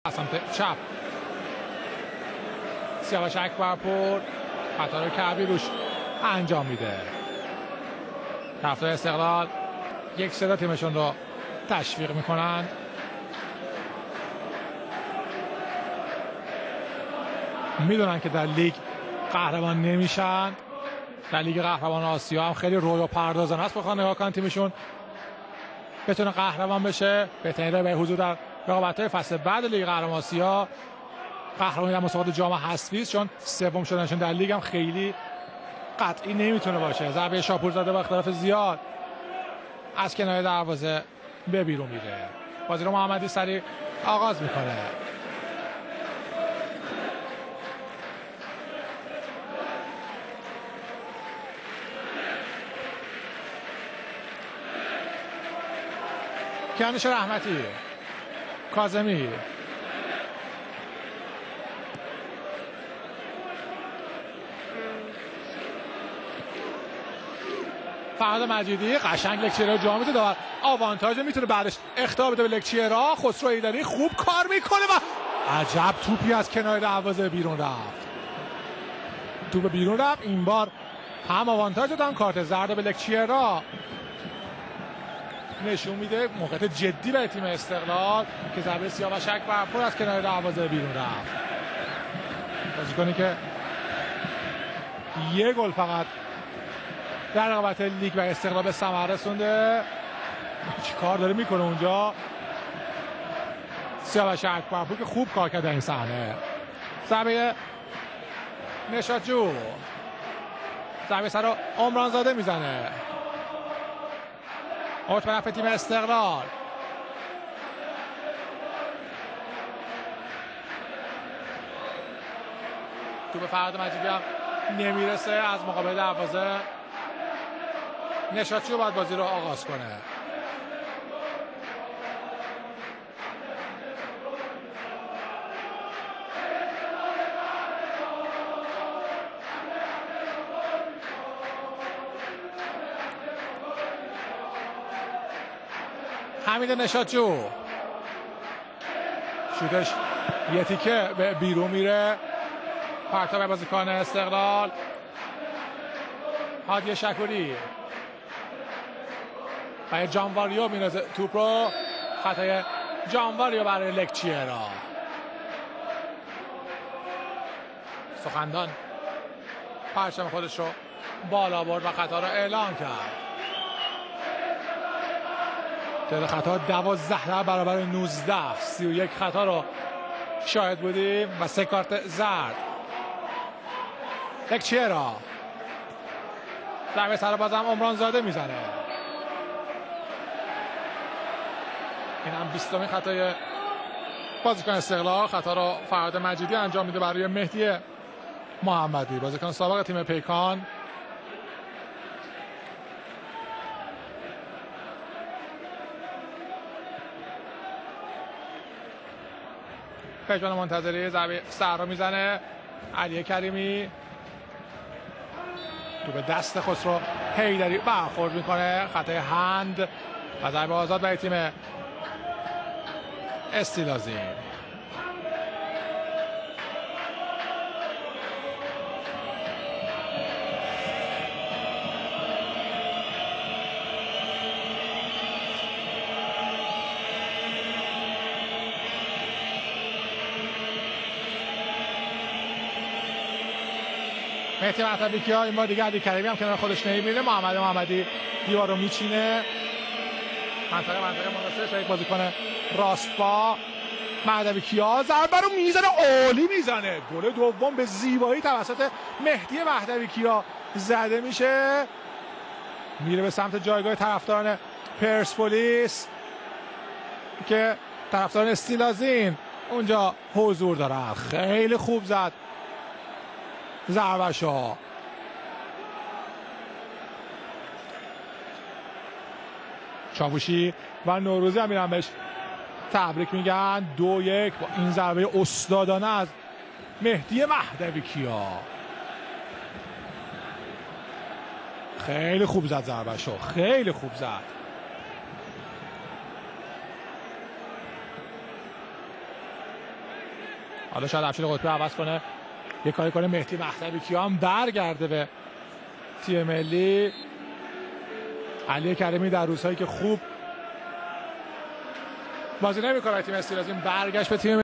سمت چپ سیاوش اکبرپور خطا رو کعبی روش انجام میده. طرفدار استقلال یک صدا تیمشون رو تشویق میکنن. میدونن که در لیگ قهرمان نمیشن. در لیگ قهرمان آسیا هم خیلی رویا پردازانه است. بخوان نگاه کنن تیمشون بتونه قهرمان بشه، بهترین راه برای حضور در رقابت‌های فصل بعد لیگ قهرمان آسیا قهرمانی در مسابقات جام حذفی است، چون سوم شدنشون در لیگ هم خیلی قطعی نمیتونه باشه. ضربه شاپورزاده با اختلاف زیاد از کنار دروازه به بیرون میره. بازی رو محمدی سریع آغاز میکنه. کیانوش رحمتی، کاظمی، فرهاد مجیدی قشنگ لکچیرا جا میده. داور آوانتاژ میتونه بعدش اخطار بده به لکچیرا. خسرو ایدری خوب کار میکنه و عجب توپی از کنار دروازه بیرون رفت. توپ بیرون رفت. این بار هم آوانتاژ دادن کارت زرد به لکچیرا نشون میده موقعیت جدی برای تیم استقلال که ضربه سیاوش اکبرپور از کنار دروازه بیرون رفت. بازیکنی که یه گل فقط در رقابت لیگ و استقلال به ثمر رسونده. چی کار داره میکنه اونجا سیاوش اکبرپور که خوب کار کرده این صحنه. ضربه نشاطجو، ضربه سر رو عمرانزاده میزنه. اوت به نفع تیم استقلال. تو به فرهاد مجیدی هم نمیرسه از مقابل دروازه. نشاطچی باید بازی رو آغاز کنه. حمید نشاطجو شوتش یه تیکه به بیرون میره. پرتاب بازیکن استقلال. هادی شکوری برای جانواریو میندازه توپ رو. خطای جانواریو برای لکچیرا. سخندان پرچم خودش رو بالا برد و خطا رو اعلام کرد. تعداد خطا 12 در برابر 19. 31 خطا رو شاهد بودیم و 3 کارت زرد. لکچیرا ضربه سر بازم عمرانزاده میزنه. این هم 20مین خطای بازیکن استقلال. خطا رو فرهاد مجیدی انجام میده برای مهدی محمدی، بازیکن سابق تیم پیکان. پژمان منتظری ضربه سر رو میزنه. علی کریمی تو به دست خسرو حیدری برخورد میکنه. خطای هند و ضربه آزاد برای تیم استیلازین. مهدی مهدوی‌کیا این بار دیگه علی کریمی هم کنار خودش نمیبینه. محمدی دیوار رو میچینه. منطقه مناسب برای یک بازیکن راست با. مهدوی‌کیا ضربه رو میزنه، عالی میزنه. گل دوم به زیبایی توسط مهدی مهدوی‌کیا زده میشه. میره به سمت جایگاه طرفداران پرسپولیس که طرفداران استیلازین اونجا حضور دارن. خیلی خوب زد ضربه‌شو. چاوشی و نوروزی هم میرن بهش تبریک میگن. 2-1 با این ضربه استادانه از مهدی مهدوی‌کیا. خیلی خوب زد ضربه‌شو، خیلی خوب زد. حالا شاید افشین قطبی عوض کنه، یه کاری کنه مهدی مهدوی کیا هم برگرده به تیم ملی. علی کریمی در روزهایی که خوب بازی نمی‌کنه تیم استیل از این برگشت به تیم